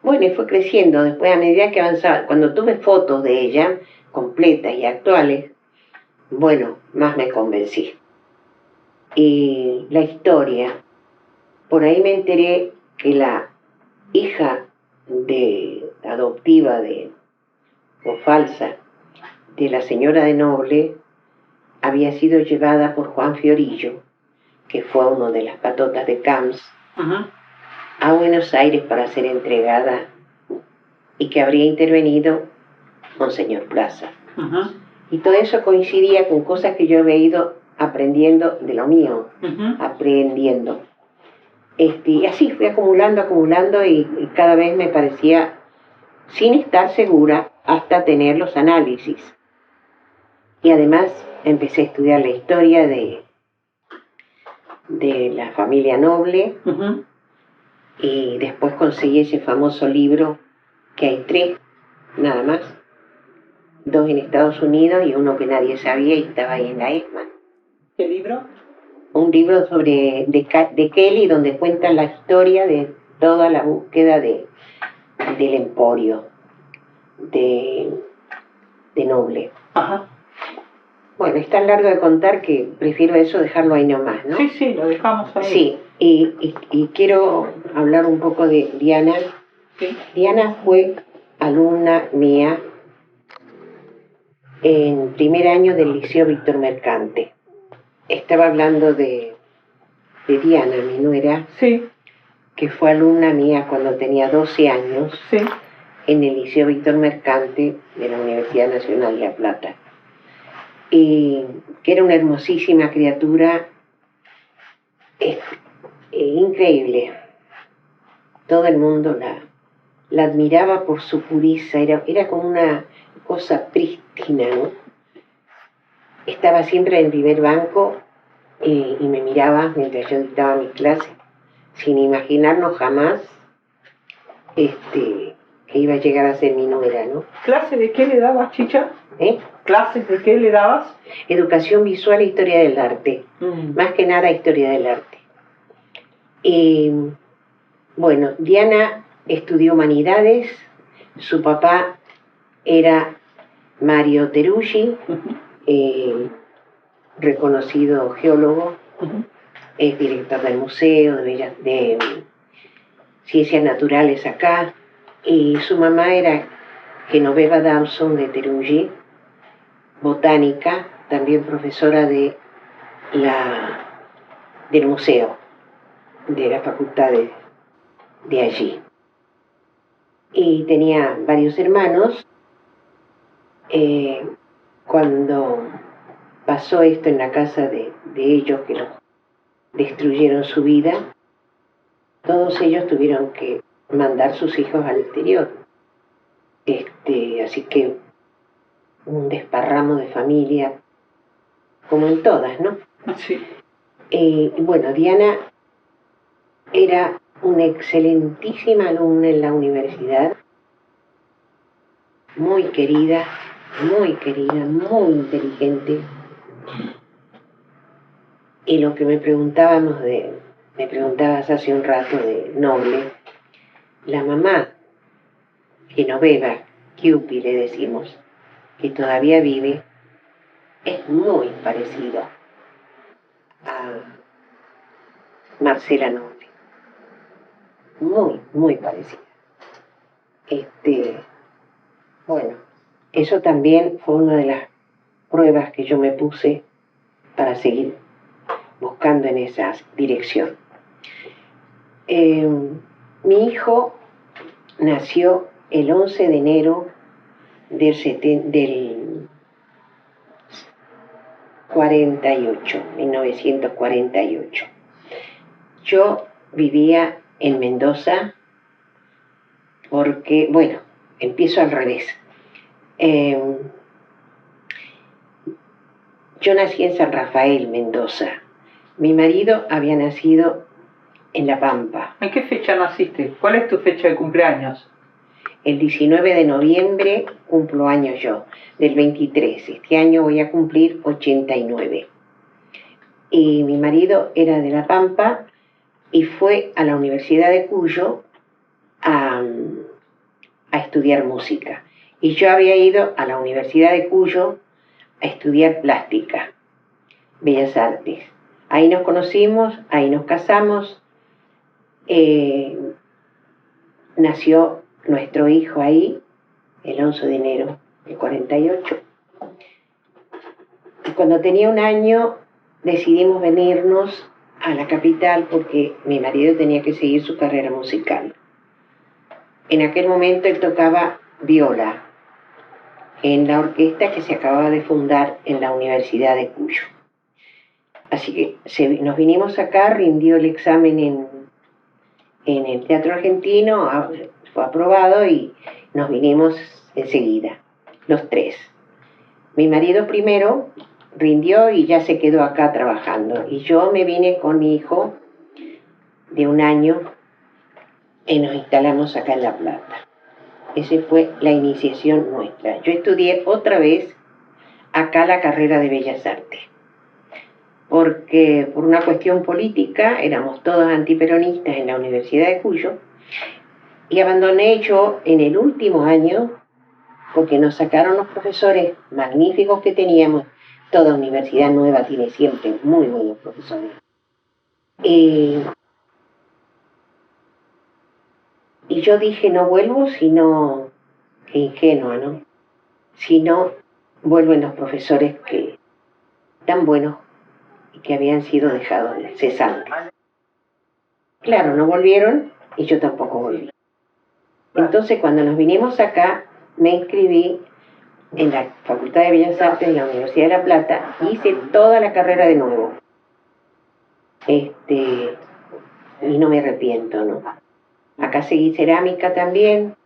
Bueno, y fue creciendo. Después, a medida que avanzaba, cuando tuve fotos de ella completas y actuales, bueno, más me convencí. Y la historia, por ahí me enteré que la hija adoptiva o falsa de la señora de Noble había sido llevada por Juan Fiorillo, que fue uno de las patotas de Camps, a Buenos Aires para ser entregada, y que habría intervenido Monseñor Plaza. Y todo eso coincidía con cosas que yo había ido aprendiendo de lo mío, aprendiendo. Y así fui acumulando y cada vez me parecía, sin estar segura, hasta tener los análisis. Y además empecé a estudiar la historia de la familia noble. Y después conseguí ese famoso libro, que hay 3, nada más. 2 en Estados Unidos y uno que nadie sabía y estaba ahí en la ESMA. ¿Qué libro? Un libro de Kelly, donde cuenta la historia de toda la búsqueda del emporio de Noble. Ajá. Bueno, es tan largo de contar que prefiero eso dejarlo ahí nomás, ¿no? Sí, lo dejamos ahí. Sí, y quiero hablar un poco de Diana. Sí. Diana fue alumna mía en primer año del Liceo Víctor Mercante. Estaba hablando de Diana, mi nuera, sí, que fue alumna mía cuando tenía 12 años, sí, en el Liceo Víctor Mercante de la Universidad Nacional de La Plata. Y que era una hermosísima criatura, increíble. Todo el mundo la admiraba por su pureza, era como una cosa prístina, ¿no? Estaba siempre en el primer banco y me miraba mientras yo dictaba mis clases, sin imaginarnos jamás que iba a llegar a ser mi nuera, ¿no? ¿Clase de qué le dabas, Chicha? ¿Clases de qué le dabas? Educación visual e historia del arte. Más que nada historia del arte. Y bueno, Diana estudió humanidades. Su papá era Mario Teruggi, reconocido geólogo. Es director del Museo de Ciencias Naturales acá. Y su mamá era Genoveva Dawson de Teruggi, botánica, también profesora del museo, de la facultad de allí. Y tenía varios hermanos. Cuando pasó esto en la casa de ellos, que destruyeron su vida, todos ellos tuvieron que mandar sus hijos al exterior. Así que un desparramo de familia, como en todas, ¿no? Sí. Bueno, Diana era una excelentísima alumna en la universidad, muy querida, muy inteligente. Y lo que me preguntabas hace un rato de Noble, la mamá, Genoveva Chiuppi le decimos, que todavía vive, es muy parecida a Marcela Noble. Muy parecida. Bueno, eso también fue una de las pruebas que yo me puse para seguir buscando en esa dirección. Mi hijo nació el 11 de enero del 1948. Yo vivía en Mendoza porque, bueno, empiezo al revés. Yo nací en San Rafael, Mendoza. Mi marido había nacido en La Pampa. ¿En qué fecha naciste? ¿Cuál es tu fecha de cumpleaños? El 19 de noviembre cumplo años yo, del 23. Este año voy a cumplir 89. Y mi marido era de La Pampa y fue a la Universidad de Cuyo a estudiar música. Y yo había ido a la Universidad de Cuyo a estudiar plástica, bellas artes. Ahí nos conocimos, ahí nos casamos. Nació nuestro hijo ahí, el 11 de enero del 48. Y cuando tenía un año decidimos venirnos a la capital porque mi marido tenía que seguir su carrera musical. En aquel momento él tocaba viola en la orquesta que se acababa de fundar en la Universidad de Cuyo. Así que nos vinimos acá, rindió el examen en el Teatro Argentino, fue aprobado y nos vinimos enseguida, los 3. Mi marido primero rindió y ya se quedó acá trabajando. Y yo me vine con mi hijo de 1 año y nos instalamos acá en La Plata. Esa fue la iniciación nuestra. Yo estudié otra vez acá la carrera de Bellas Artes, porque por una cuestión política éramos todos antiperonistas en la Universidad de Cuyo, y abandoné yo en el último año porque nos sacaron los profesores magníficos que teníamos. Toda universidad nueva tiene siempre muy buenos profesores. Y yo dije, no vuelvo sino, qué ingenua, ¿no? Si no vuelven los profesores que tan buenos y que habían sido dejados cesantes. Claro, no volvieron y yo tampoco volví. Entonces, cuando nos vinimos acá, me inscribí en la Facultad de Bellas Artes de la Universidad de La Plata, hice toda la carrera de nuevo. Y no me arrepiento, ¿no? Acá seguí cerámica también.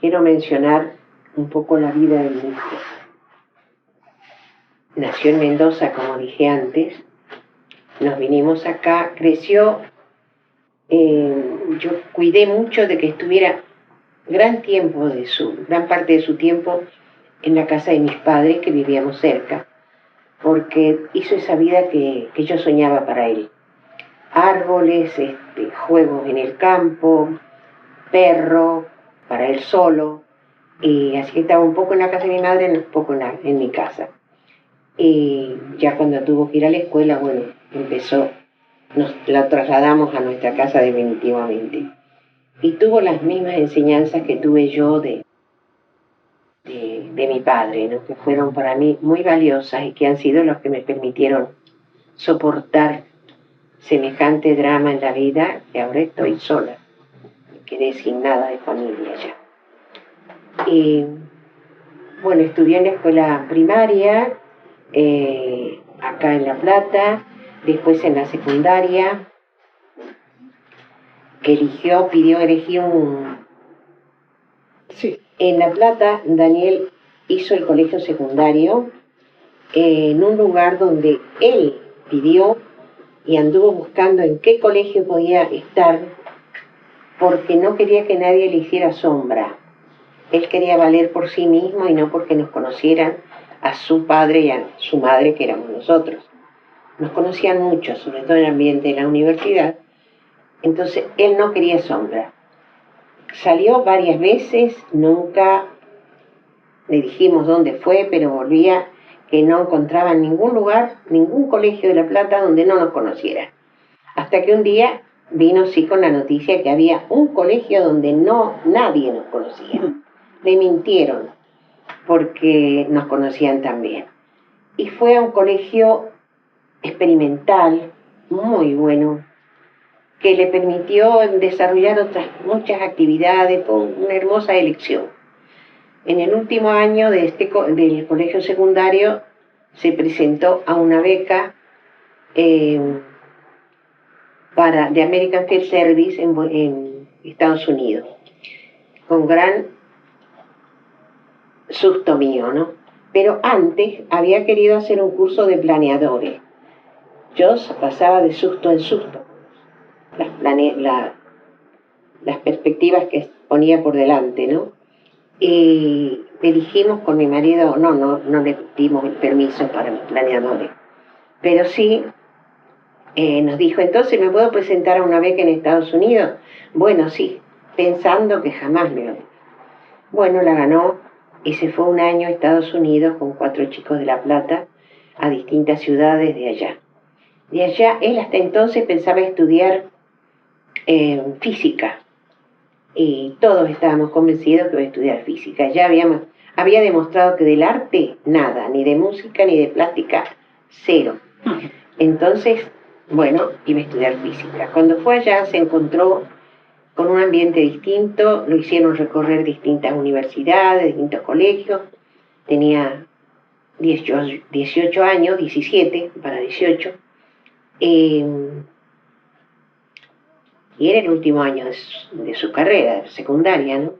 Quiero mencionar un poco la vida de mi hijo. Nació en Mendoza, como dije antes. Nos vinimos acá, creció. Yo cuidé mucho de que estuviera gran parte de su tiempo en la casa de mis padres, que vivíamos cerca, porque hizo esa vida que yo soñaba para él. Árboles, juegos en el campo, perro, para él solo, y así que estaba un poco en la casa de mi madre, un poco en mi casa. Y ya cuando tuvo que ir a la escuela, bueno, nos la trasladamos a nuestra casa definitivamente. Y tuvo las mismas enseñanzas que tuve yo de mi padre, ¿no? Que fueron para mí muy valiosas y que han sido los que me permitieron soportar semejante drama en la vida, que ahora estoy sola. Me quedé sin nada de familia ya. Y bueno, estudié en la escuela primaria, acá en La Plata, después en la secundaria, que pidió elegir un... Sí. En La Plata, Daniel hizo el colegio secundario en un lugar donde él pidió y anduvo buscando en qué colegio podía estar, porque no quería que nadie le hiciera sombra. Él quería valer por sí mismo y no porque nos conocieran a su padre y a su madre, que éramos nosotros. Nos conocían mucho, sobre todo en el ambiente de la universidad. Entonces él no quería sombra. Salió varias veces, nunca le dijimos dónde fue, pero volvía que no encontraba en ningún lugar, ningún colegio de La Plata donde no nos conociera. Hasta que un día vino sí con la noticia que había un colegio donde nadie nos conocía. Le mintieron, porque nos conocían también. Y fue a un colegio experimental, muy bueno, que le permitió desarrollar muchas actividades con una hermosa elección. En el último año del colegio secundario se presentó a una beca de American Field Service en Estados Unidos, con gran susto mío, ¿no? Pero antes había querido hacer un curso de planeadores. Yo pasaba de susto en susto las perspectivas que ponía por delante, ¿no? Y le dijimos con mi marido, no le dimos el permiso para los planeadores, pero sí nos dijo, entonces ¿me puedo presentar a una beca en Estados Unidos? Bueno, sí, pensando que jamás me lo... Bueno, la ganó y se fue 1 año a Estados Unidos con 4 chicos de La Plata a distintas ciudades de allá. De allá, él hasta entonces pensaba estudiar física, y todos estábamos convencidos que iba a estudiar física. Ya había demostrado que del arte nada, ni de música ni de plástica, cero. Entonces, bueno, iba a estudiar física. Cuando fue allá se encontró con un ambiente distinto, lo hicieron recorrer distintas universidades, distintos colegios. Tenía 18 años, 17 para 18. Y era el último año de su carrera secundaria, ¿no?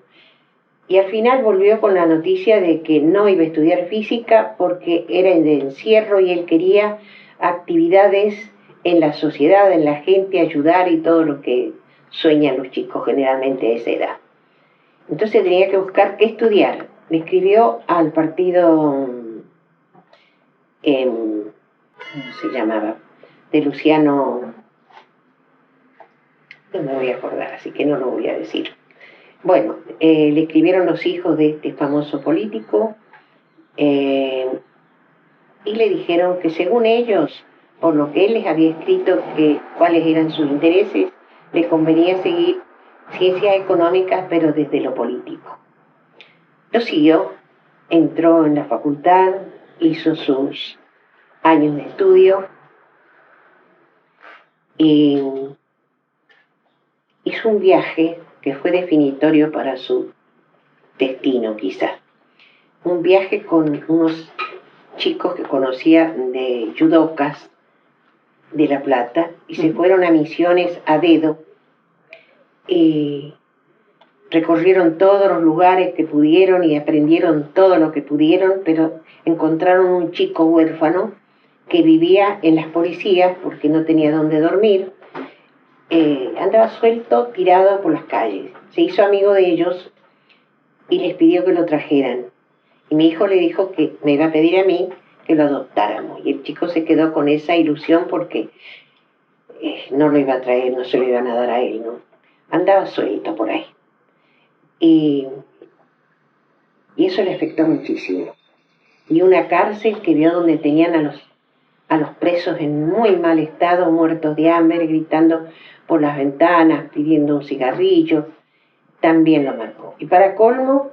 Y al final volvió con la noticia de que no iba a estudiar física porque era de encierro y él quería actividades en la sociedad, en la gente, ayudar y todo lo que sueñan los chicos generalmente a esa edad. Entonces tenía que buscar qué estudiar. Le escribió al partido, ¿cómo se llamaba? De Luciano, no me voy a acordar, así que no lo voy a decir. Bueno, le escribieron los hijos de este famoso político y le dijeron que según ellos, por lo que él les había escrito, que cuáles eran sus intereses, le convenía seguir ciencias económicas, pero desde lo político. Lo siguió, entró en la facultad, hizo sus años de estudio y hizo un viaje que fue definitorio para su destino, quizás. Un viaje con unos chicos que conocía de judocas de La Plata y se fueron a misiones a dedo y recorrieron todos los lugares que pudieron y aprendieron todo lo que pudieron, pero encontraron un chico huérfano que vivía en las policías porque no tenía dónde dormir, andaba suelto, tirado por las calles. Se hizo amigo de ellos y les pidió que lo trajeran. Y mi hijo le dijo que me iba a pedir a mí que lo adoptáramos. Y el chico se quedó con esa ilusión porque no lo iba a traer, no se lo iban a dar a él, ¿no? Andaba suelto por ahí. Y eso le afectó muchísimo. Y una cárcel que vio donde tenían a los presos en muy mal estado, muertos de hambre, gritando por las ventanas, pidiendo un cigarrillo, también lo marcó. Y para colmo,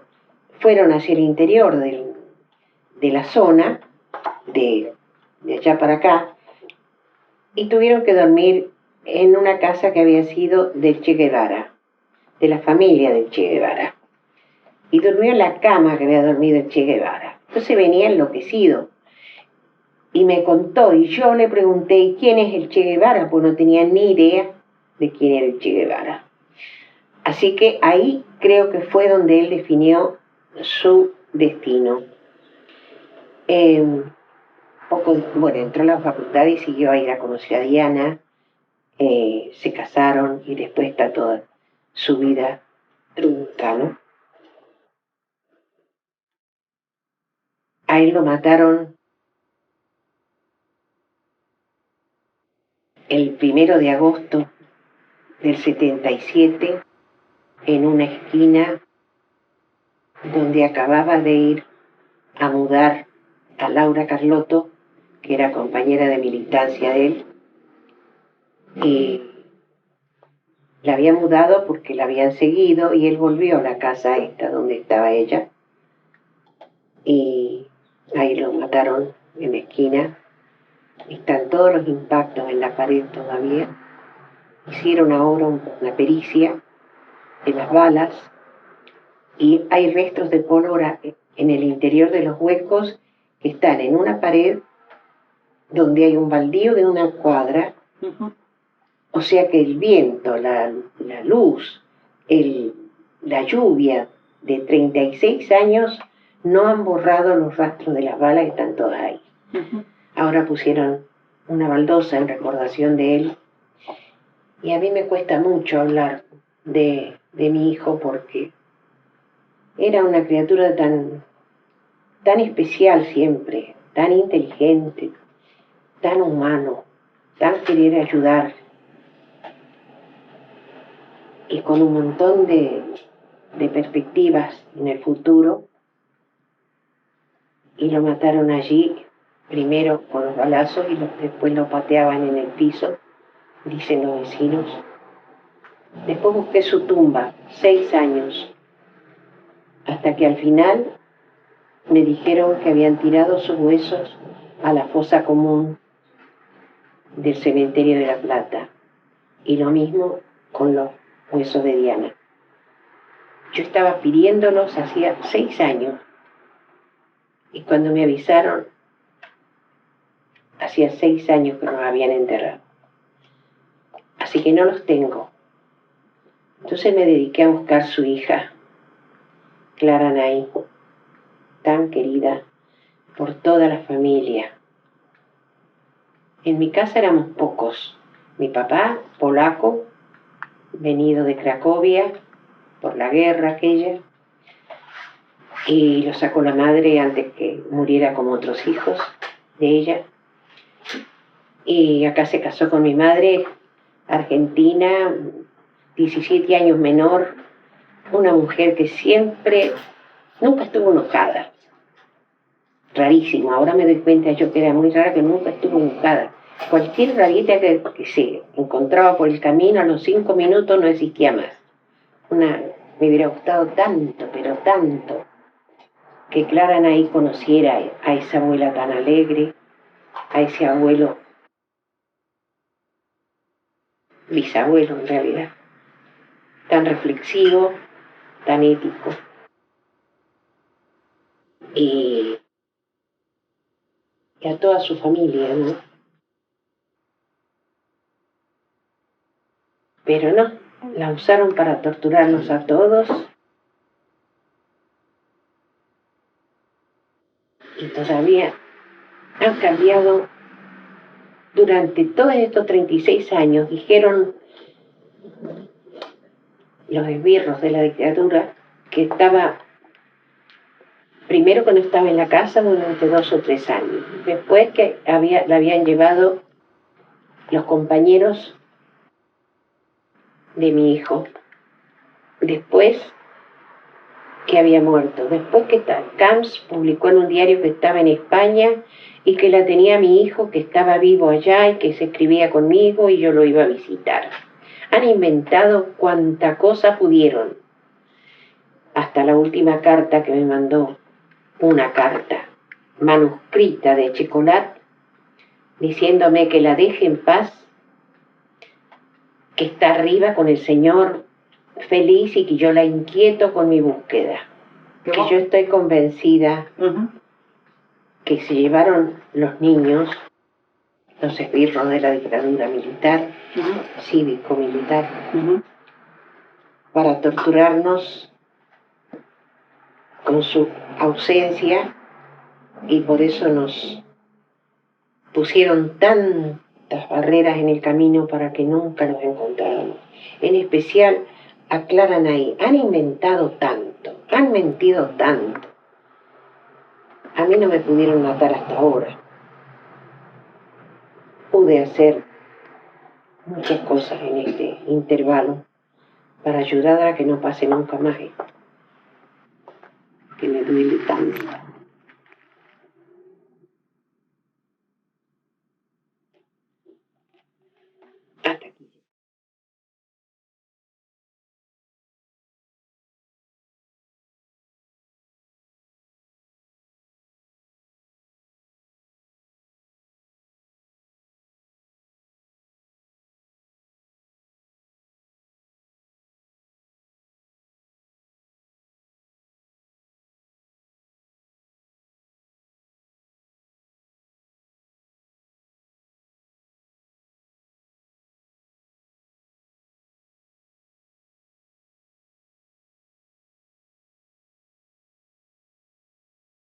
fueron hacia el interior de la zona, de allá para acá, y tuvieron que dormir en una casa que había sido del Che Guevara, de la familia del Che Guevara. Y durmió en la cama que había dormido el Che Guevara. Entonces venía enloquecido. Y me contó, y yo le pregunté, ¿quién es el Che Guevara? Pues no tenía ni idea de quién era el Che Guevara. Así que ahí creo que fue donde él definió su destino. Bueno, entró a la facultad y siguió a ir a conocer a Diana, se casaron y después está toda su vida trunca, ¿no? A él lo mataron el 1 de agosto del 77 en una esquina donde acababa de ir a mudar a Laura Carlotto, que era compañera de militancia de él, y la había mudado porque la habían seguido y él volvió a la casa esta donde estaba ella y ahí lo mataron en la esquina. Están todos los impactos en la pared todavía. Hicieron ahora una pericia de las balas y hay restos de pólvora en el interior de los huecos que están en una pared donde hay un baldío de una cuadra. O sea que el viento, la luz, la lluvia de 36 años no han borrado los rastros de las balas que están todas ahí. Ahora pusieron una baldosa en recordación de él. Y a mí me cuesta mucho hablar de mi hijo porque era una criatura tan especial siempre, tan inteligente, tan humano, tan querer ayudar y con un montón de perspectivas en el futuro. Y lo mataron allí, primero con los balazos y después lo pateaban en el piso, dicen los vecinos. Después busqué su tumba, 6 años, hasta que al final me dijeron que habían tirado sus huesos a la fosa común del cementerio de La Plata. Y lo mismo con los huesos de Diana. Yo estaba pidiéndolos hacía 6 años. Y cuando me avisaron, hacía 6 años que nos habían enterrado. Así que no los tengo. Entonces me dediqué a buscar su hija. Clara Nay, tan querida por toda la familia. En mi casa éramos pocos. Mi papá, polaco, venido de Cracovia por la guerra aquella, y lo sacó la madre antes que muriera como otros hijos de ella. Y acá se casó con mi madre, argentina, 17 años menor, una mujer que siempre, nunca estuvo enojada. Rarísimo, ahora me doy cuenta yo que era muy rara, que nunca estuvo enojada. Cualquier rarita que se encontraba por el camino, a los 5 minutos no existía más. Me hubiera gustado tanto, pero tanto, que Clara Nay conociera a esa abuela tan alegre, a ese abuelo, bisabuelo en realidad, tan reflexivo, tan ético. Y a toda su familia, ¿no? Pero no, la usaron para torturarnos a todos. Y todavía han cambiado durante todos estos 36 años, dijeron los esbirros de la dictadura, que estaba, primero que no estaba en la casa durante 2 o 3 años, después que la habían llevado los compañeros de mi hijo, después que había muerto, después que Camps publicó en un diario que estaba en España y que la tenía mi hijo, que estaba vivo allá y que se escribía conmigo y yo lo iba a visitar. Han inventado cuanta cosa pudieron, hasta la última carta que me mandó, una carta manuscrita de Chocolat, diciéndome que la deje en paz, que está arriba con el Señor feliz y que yo la inquieto con mi búsqueda. Que yo estoy convencida que se llevaron los niños, los esbirros de la dictadura militar, cívico-militar, para torturarnos con su ausencia, y por eso nos pusieron tantas barreras en el camino para que nunca nos encontráramos. En especial a Clara Nay. Han inventado tanto, han mentido tanto. A mí no me pudieron matar hasta ahora. Pude hacer muchas cosas en este intervalo para ayudar a que no pase nunca más esto, que me duele tanto.